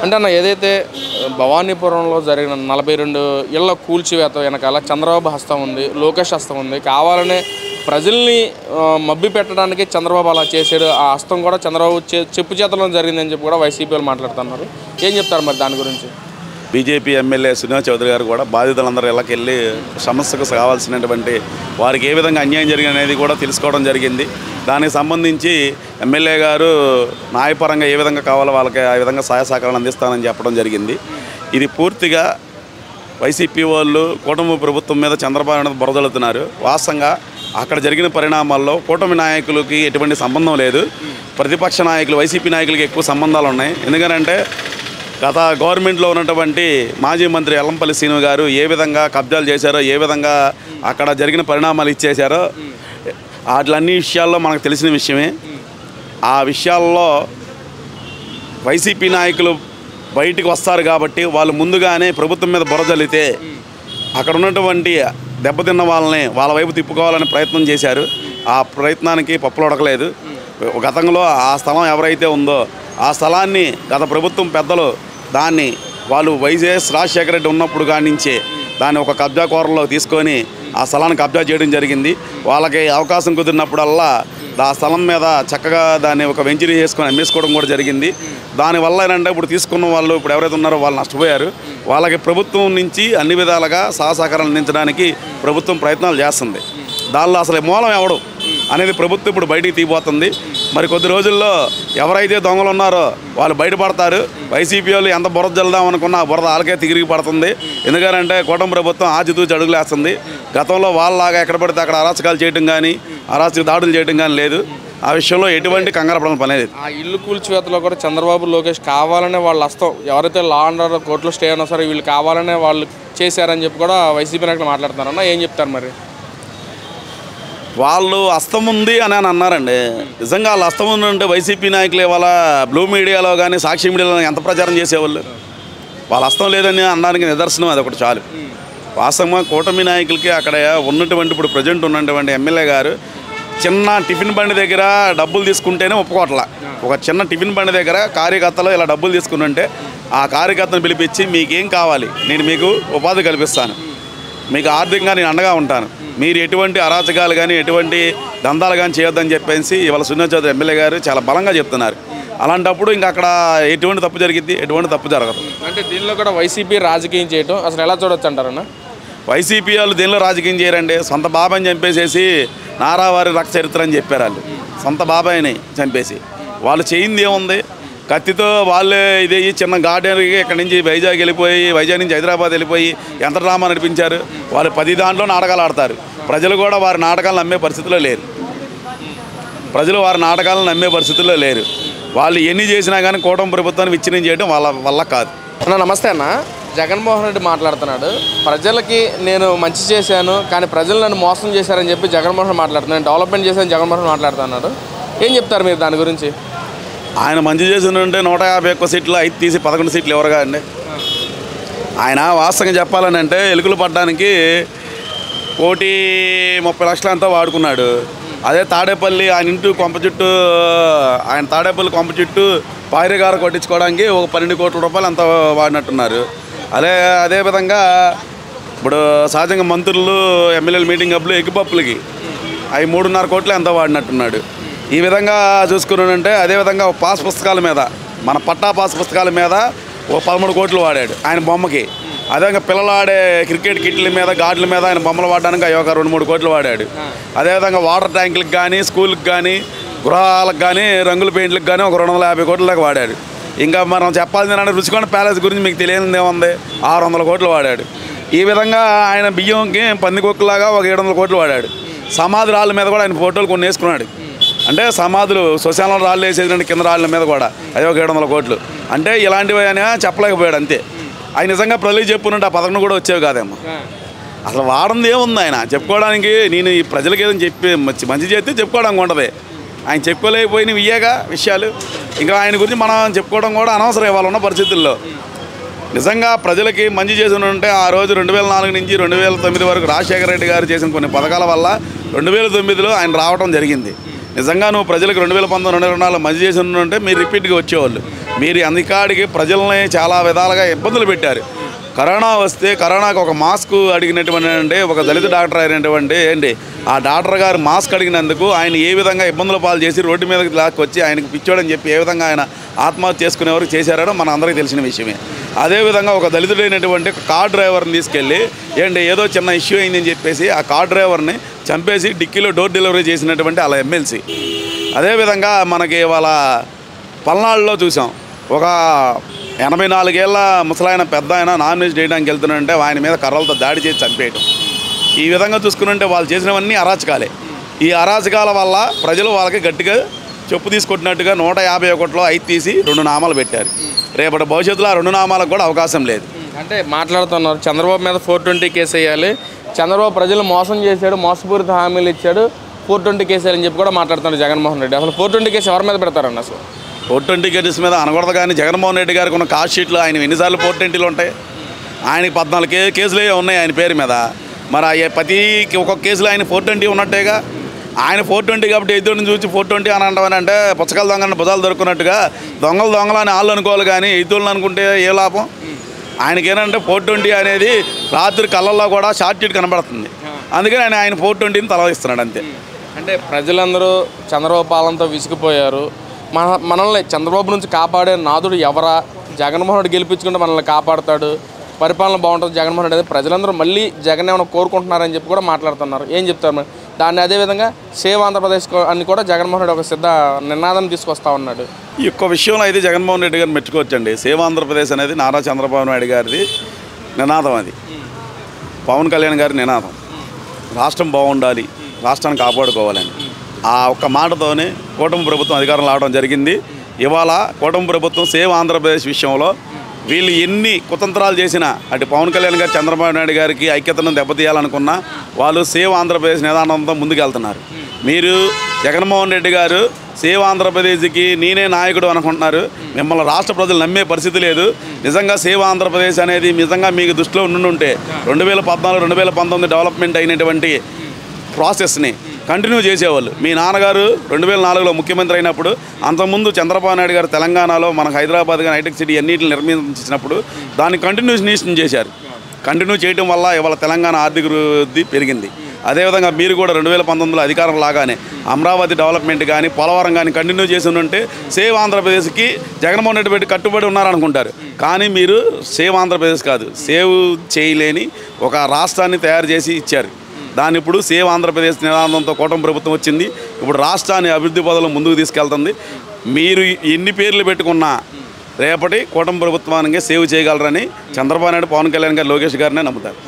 అంటే అన్న ఏదైతే భవానీపురంలో జరిగిన 42 ఇళ్ల కూల్చివేత వెనకాల చంద్రబాబు హస్తం ఉంది, లోకేష్ హస్తం ఉంది. కావాలనే ప్రజల్ని మభ్య పెట్టడానికి చంద్రబాబు అలా చేశాడు. ఆ హస్తం కూడా చంద్రబాబు చెప్పు చేతలో జరిగిందని చెప్పి కూడా వైసీపీ వాళ్ళు మాట్లాడుతున్నారు. ఏం చెప్తారు మరి దాని గురించి? బీజేపీ ఎమ్మెల్యే సునీల్ చౌదరి గారు కూడా బాధితులందరూ ఇళ్ళకి వెళ్ళి సమస్యకు కావాల్సినటువంటి వారికి ఏ విధంగా అన్యాయం జరిగింది అనేది కూడా తెలుసుకోవడం జరిగింది. దానికి సంబంధించి ఎమ్మెల్యే గారు న్యాయపరంగా ఏ విధంగా కావాలో వాళ్ళకి ఆ విధంగా సహాయ సహకారాలు అందిస్తానని చెప్పడం జరిగింది. ఇది పూర్తిగా వైసీపీ వాళ్ళు కూటమి ప్రభుత్వం మీద చంద్రబాబు నాయుడు బురదలుతున్నారు. వాస్తవంగా అక్కడ జరిగిన పరిణామాల్లో కూటమి నాయకులకి ఎటువంటి సంబంధం లేదు. ప్రతిపక్ష నాయకులు వైసీపీ నాయకులకి ఎక్కువ సంబంధాలు ఉన్నాయి. ఎందుకంటే గత గవర్నమెంట్లో ఉన్నటువంటి మాజీ మంత్రి ఎల్లంపల్లి శ్రీను గారు ఏ విధంగా కబ్జాలు చేశారో, ఏ విధంగా అక్కడ జరిగిన పరిణామాలు ఇచ్చేశారో వాటిలన్నీ విషయాల్లో మనకు తెలిసిన విషయమే. ఆ విషయాల్లో వైసీపీ నాయకులు బయటికి వస్తారు కాబట్టి వాళ్ళు ముందుగానే ప్రభుత్వం మీద బురదలితే అక్కడ ఉన్నటువంటి దెబ్బతిన్న వాళ్ళని వాళ్ళ వైపు తిప్పుకోవాలని ప్రయత్నం చేశారు. ఆ ప్రయత్నానికి పప్పులు ఉడకలేదు. గతంలో ఆ స్థలం ఎవరైతే ఉందో ఆ స్థలాన్ని గత ప్రభుత్వం పెద్దలు దాన్ని వాళ్ళు వైఎస్ రాజశేఖర రెడ్డి ఉన్నప్పుడు కానించే దాన్ని ఒక కబ్జా కోరలో తీసుకొని ఆ స్థలాన్ని కబ్జా చేయడం జరిగింది. వాళ్ళకి అవకాశం కుదిరినప్పుడల్లా ఆ స్థలం మీద చక్కగా దాన్ని ఒక వెంచరీ చేసుకొని అమ్మేసుకోవడం కూడా జరిగింది. దానివల్ల ఏంటంటే ఇప్పుడు తీసుకున్న వాళ్ళు ఇప్పుడు ఎవరైతే ఉన్నారో వాళ్ళు నష్టపోయారు. వాళ్ళకి ప్రభుత్వం నుంచి అన్ని విధాలుగా సహకారాలు అందించడానికి ప్రభుత్వం ప్రయత్నాలు చేస్తుంది. దానిలో అసలు మూలం ఎవడు అనేది ప్రభుత్వం ఇప్పుడు బయటికి తీయబోతుంది. మరి కొద్ది రోజుల్లో ఎవరైతే దొంగలు ఉన్నారో వాళ్ళు బయటపడతారు. వైసీపీ వాళ్ళు ఎంత బురద జల్దాం అనుకున్నా ఆ బురద వాళ్ళకే తిరిగి పడుతుంది. ఎందుకంటే కూటమి ప్రభుత్వం ఆచితూచి అడుగులేస్తుంది. గతంలో వాళ్ళలాగా ఎక్కడ పడితే అక్కడ అరాచకాలు చేయడం కానీ అరాచక దాడులు చేయడం కానీ లేదు. ఆ విషయంలో ఎటువంటి కంగారు పడడం పని లేదు. ఆ ఇల్లు కూల్చివేతలో కూడా చంద్రబాబు లోకేష్ కావాలనే వాళ్ళ హస్తం, ఎవరైతే లా అండ్ ఆర్డర్ కోర్టులో స్టే అయినా సరే వీళ్ళు కావాలనే వాళ్ళు చేశారని చెప్పి కూడా వైసీపీ నాయకులు మాట్లాడుతున్నారన్న. ఏం చెప్తారు మరి? వాళ్ళు హస్తం ఉంది అని అన్నారండి. నిజంగా వాళ్ళు హస్తం ఉందంటే వైసీపీ నాయకులు ఇవాళ బ్లూ మీడియాలో కానీ సాక్షి మీడియాలో ఎంత ప్రచారం చేసేవాళ్ళు? వాళ్ళ హస్తం లేదని అనడానికి నిదర్శనం అది ఒకటి చాలు. వాస్తవంగా కూటమి నాయకులకి అక్కడ ఉన్నటువంటి ఇప్పుడు ప్రజెంట్ ఉన్నటువంటి ఎమ్మెల్యే గారు చిన్న టిఫిన్ బండి దగ్గర డబ్బులు తీసుకుంటేనే ఒప్పుకోవట్లా. ఒక చిన్న టిఫిన్ బండి దగ్గర కార్యకర్తలు ఇలా డబ్బులు తీసుకుంటుంటే ఆ కార్యకర్తను పిలిపించి మీకేం కావాలి, నేను మీకు ఉపాధి కల్పిస్తాను, మీకు ఆర్థికంగా నేను అండగా ఉంటాను, మీరు ఎటువంటి అరాచకాలు కానీ ఎటువంటి దందాలు కానీ చేయొద్దని చెప్పేసి ఇవాళ సునీల్ చౌదరి ఎమ్మెల్యే గారు చాలా బలంగా చెప్తున్నారు. అలాంటప్పుడు ఇంకా అక్కడ ఎటువంటి తప్పు జరిగింది, ఎటువంటి తప్పు జరగదు. అంటే దీనిలో కూడా వైసీపీ రాజకీయం చేయటం అసలు ఎలా చూడొచ్చు అంటారన్న? వైసీపీ వాళ్ళు దీనిలో రాజకీయం చేయరండి. సొంత బాబాయిని చంపేసేసి నారావారి రక్త చరిత్ర అని చెప్పారు. వాళ్ళు సొంత బాబాయిని చంపేసి వాళ్ళు చేయింది ఏముంది? కత్తితో వాళ్ళే ఇదే చిన్న గార్డెన్కి ఇక్కడ నుంచి వైజాగ్ వెళ్ళిపోయి వైజాగ్ నుంచి హైదరాబాద్ వెళ్ళిపోయి ఎంత డ్రామా నడిపించారు. వాళ్ళు 10 దాంట్లో నాటకాలు ఆడతారు. ప్రజలు కూడా వారి నాటకాలను నమ్మే పరిస్థితిలో లేరు. ప్రజలు వారి నాటకాలను నమ్మే పరిస్థితుల్లో లేరు. వాళ్ళు ఎన్ని చేసినా కానీ కూటమి ప్రభుత్వాన్ని విచ్ఛిన్నం చేయడం వాళ్ళ వల్ల కాదు. అన్న నమస్తే అన్న. జగన్మోహన్ రెడ్డి మాట్లాడుతున్నాడు, ప్రజలకి నేను మంచి చేశాను కానీ ప్రజలు నన్ను మోసం చేశారని చెప్పి జగన్మోహన్ మాట్లాడుతున్నాను. డెవలప్మెంట్ చేశాను జగన్మోహన్ మాట్లాడుతున్నాడు. ఏం చెప్తారు మీరు దాని గురించి? ఆయన మంచి చేసినంటే 151 సీట్లు 5 తీసి 11 సీట్లు ఎవరుగా అండి. ఆయన వాస్తవంగా చెప్పాలని అంటే ఎలుకలు పడ్డానికి 1,30,00,000 అంతా వాడుకున్నాడు. అదే తాడేపల్లి ఆయన ఇంటూ కొంప చుట్టూ ఆయన తాడేపల్లి కొంప చుట్టూ పాయిరగారు కొట్టించుకోవడానికి ఒక 12 కోట్ల రూపాయలు అంతా వాడినట్టున్నారు. అదేవిధంగా ఇప్పుడు సహజంగా మంత్రులు ఎమ్మెల్యేల మీటింగ్ అప్పులు ఎగ్గిపప్పులకి అవి 3.5 కోట్లు ఎంత వాడినట్టున్నాడు. ఈ విధంగా చూసుకున్నాడంటే అదేవిధంగా పాస్ పుస్తకాల మీద మన పట్టా పాస్ పుస్తకాల మీద 13 కోట్లు వాడాడు ఆయన బొమ్మకి. అదేవిధంగా పిల్లలు ఆడే క్రికెట్ కిట్ల మీద గాడ్ల మీద ఆయన బొమ్మలు వాడడానికి అవి ఒక 2-3 కోట్లు వాడాడు. అదేవిధంగా వాటర్ ట్యాంకులకు కానీ స్కూల్కి కానీ గృహాలకు కానీ రంగుల పెయింట్లకు కానీ ఒక 250 కోట్ల దాకా వాడాడు. ఇంకా మనం చెప్పాల్సింది అంటే రుచికొండ ప్యాలెస్ గురించి మీకు తెలియనిది ఏముంది, 600 కోట్లు వాడాడు. ఈ విధంగా ఆయన బియ్యంకి పందికొక్కులాగా ఒక 700 కోట్లు వాడాడు. సమాధి రాళ్ళ మీద కూడా ఆయన ఫోటోలు కొన్ని వేసుకున్నాడు. అంటే సమాధులు శ్మశానంలో రాళ్ళు వేసేదంటే కింద రాళ్ళ మీద కూడా అది ఒక 700 కోట్లు. అంటే ఇలాంటివి ఆయన చెప్పలేకపోయాడు అంతే. ఆయన నిజంగా ప్రజలకు చెప్పుకుంటే ఆ 11 కూడా వచ్చేవి కాదేమో. అసలు వాడంది ఏముంది ఆయన చెప్పుకోవడానికి? నేను ఈ ప్రజలకు ఏదైనా చెప్పి మంచి చేస్తే చెప్పుకోవడానికి ఉంటుంది. ఆయన చెప్పుకోలేకపోయినవి ఇయ్యేగా విషయాలు. ఇంకా ఆయన గురించి మనం చెప్పుకోవడం కూడా అనవసరం ఇవాళ ఉన్న పరిస్థితుల్లో. నిజంగా ప్రజలకి మంచి చేసి ఉంటే ఆ రోజు 2004 నుంచి 2009 వరకు రాజశేఖర రెడ్డి గారు చేసిన కొన్ని పథకాల వల్ల 2009లో ఆయన రావడం జరిగింది. నిజంగా నువ్వు ప్రజలకు 2019, 2024 మంచి చేసి ఉంటే మీరు రిపీట్గా వచ్చేవాళ్ళు. మీరు అందుకాడికి ప్రజల్ని చాలా విధాలుగా ఇబ్బందులు పెట్టారు. కరోనా వస్తే కరోనాకు ఒక మాస్క్ అడిగినటువంటి అంటే ఒక దళిత డాక్టర్ అయినటువంటి ఏంటి ఆ డాక్టర్ గారు మాస్క్ అడిగినందుకు ఆయన ఏ విధంగా ఇబ్బందుల పాలు చేసి రోడ్డు మీదకి లాక్కొచ్చి ఆయనకు పిచ్చోడని చెప్పి ఏ విధంగా ఆయన ఆత్మహత్య చేసుకునేవారు చేశారో మన అందరికీ తెలిసిన విషయమే. అదేవిధంగా ఒక దళితుడైనటువంటి కార్ డ్రైవర్ని తీసుకెళ్ళి ఏంటి ఏదో చిన్న ఇష్యూ అయిందని చెప్పేసి ఆ కార్ డ్రైవర్ని చంపేసి డిక్కీలో డోర్ డెలివరీ చేసినటువంటి అలా ఎమ్మెల్సీ. అదేవిధంగా మనకి వాళ్ళ పల్నాడులో చూసాం, ఒక 84 ఏళ్ళ ముసలాయన పెద్ద ఆయన నాన్ వెజ్ చేయడానికి వెళ్తున్నాడంటే ఆయన మీద కర్రలతో దాడి చేసి చంపేయటం. ఈ విధంగా చూసుకున్నంటే వాళ్ళు చేసినవన్నీ అరాచకాలే. ఈ అరాచకాల వల్ల ప్రజలు వాళ్ళకి గట్టిగా చెప్పు తీసుకొట్టినట్టుగా 151లో 5 తీసి 2 నామాలు పెట్టారు. రేపటి భవిష్యత్తులో ఆ 2 నామాలకు కూడా అవకాశం లేదు. అంటే మాట్లాడుతున్నారు చంద్రబాబు మీద 420 కేసు వేయాలి, చంద్రబాబు ప్రజలు మోసం చేశాడు, మోసపూరిత హామీలు ఇచ్చాడు, 420 కేసు వేయాలని చెప్పి కూడా మాట్లాడుతున్నారు జగన్మోహన్ రెడ్డి. అసలు 420 కేసు ఎవరి మీద పెడతారన్న? అసలు 420 కేసు మీద అనకూడదు, కానీ జగన్మోహన్ రెడ్డి గారికి ఉన్న కాస్ట్ షీట్లు ఆయన ఎన్నిసార్లు 420లు ఉంటాయి? ఆయనకి 14 కేసులే ఉన్నాయి ఆయన పేరు మీద. మరి ప్రతి ఒక్కొక్క కేసులో ఆయన 420 ఉన్నట్టేగా. ఆయన 420 కాబట్టి ఎదురుని చూసి 420 అని అంటామని అంటే పుచ్చకాయలు దొంగని భుజాలు దొరుకున్నట్టుగా దొంగలు అని వాళ్ళు అనుకోవాలి, కానీ ఎదురుని అనుకుంటే ఏ లాభం? ఆయనకేనంటే 420 అనేది రాత్రి కళ్ళల్లో కూడా షార్ట్ షీట్ కనబడుతుంది. అందుకని ఆయన 420ని తలవిస్తున్నాడు అంతే. అంటే ప్రజలందరూ చంద్రబాబు పాలనతో విసిగిపోయారు. మనల్ని చంద్రబాబు నుంచి కాపాడే నాదుడు ఎవరా? జగన్మోహన్ రెడ్డి గెలిపించుకుంటే మనల్ని కాపాడుతాడు, పరిపాలన బాగుంటుంది జగన్మోహన్ రెడ్డి. ప్రజలందరూ మళ్ళీ జగన్ ఏమైనా కోరుకుంటున్నారని చెప్పి కూడా మాట్లాడుతున్నారు. ఏం చెప్తారు మరి దాన్ని? అదేవిధంగా సేవ్ ఆంధ్రప్రదేశ్ అని కూడా జగన్మోహన్ రెడ్డి ఒక సిద్ధ నినాదం తీసుకొస్తా ఉన్నాడు. ఈ యొక్క విషయంలో అయితే జగన్మోహన్ రెడ్డి గారిని మెచ్చుకోవచ్చండి. సేవ్ ఆంధ్రప్రదేశ్ అనేది నారా చంద్రబాబు నాయుడు గారిది నినాదం, అది పవన్ కళ్యాణ్ గారి నినాదం. రాష్ట్రం బాగుండాలి, రాష్ట్రాన్ని కాపాడుకోవాలని ఆ ఒక్క మాటతోనే కూటమి ప్రభుత్వం అధికారం రావడం జరిగింది. ఇవాళ కూటమి ప్రభుత్వం సేవ్ ఆంధ్రప్రదేశ్ విషయంలో వీళ్ళు ఎన్ని కుతంత్రాలు చేసినా, అటు పవన్ కళ్యాణ్ గారు చంద్రబాబు నాయుడు గారికి ఐక్యతను దెబ్బతీయాలనుకున్నా వాళ్ళు సేవ్ ఆంధ్రప్రదేశ్ నిదానంతో ముందుకెళ్తున్నారు. మీరు జగన్మోహన్ రెడ్డి గారు సేవ్ ఆంధ్రప్రదేశ్కి నేనే నాయకుడు అనుకుంటున్నారు. మిమ్మల్ని రాష్ట్ర ప్రజలు నమ్మే పరిస్థితి లేదు. నిజంగా సేవ్ ఆంధ్రప్రదేశ్ అనేది నిజంగా మీకు దృష్టిలో ఉండుంటే 2014, 2019 డెవలప్మెంట్ అయినటువంటి ప్రాసెస్ని కంటిన్యూ చేసేవాళ్ళు. మీ నాన్నగారు 2004లో ముఖ్యమంత్రి అయినప్పుడు, అంతకుముందు చంద్రబాబు నాయుడు గారు తెలంగాణలో మనకు హైదరాబాద్ కానీ హైటెక్ సిటీ అన్నింటిని నిర్మించినప్పుడు దాన్ని కంటిన్యూషన్ చేశారు. కంటిన్యూ చేయడం వల్ల ఇవాళ తెలంగాణ ఆర్థిక వృద్ధి పెరిగింది. అదేవిధంగా మీరు కూడా 2019లో అధికారం లాగానే అమరావతి డెవలప్మెంట్ కానీ పోలవరం కానీ కంటిన్యూ చేసి ఉంటే సేవ్ ఆంధ్రప్రదేశ్కి జగన్మోహన్ రెడ్డి పెట్టి కట్టుబడి ఉన్నారనుకుంటారు. కానీ మీరు సేవ్ ఆంధ్రప్రదేశ్ కాదు, సేవ్ చేయలేని ఒక రాష్ట్రాన్ని తయారు చేసి ఇచ్చారు. దాని ఇప్పుడు సేవ్ ఆంధ్రప్రదేశ్ నినాదంతో కూటమి ప్రభుత్వం వచ్చింది. ఇప్పుడు రాష్ట్రాన్ని అభివృద్ధి పదవులు ముందుకు తీసుకెళ్తుంది. మీరు ఎన్ని పేర్లు పెట్టుకున్నా రేపటి కూటమి ప్రభుత్వానికి సేవ్ చేయగలరని చంద్రబాబు నాయుడు, పవన్ కళ్యాణ్ గారు, లోకేష్ గారినే నమ్ముతారు.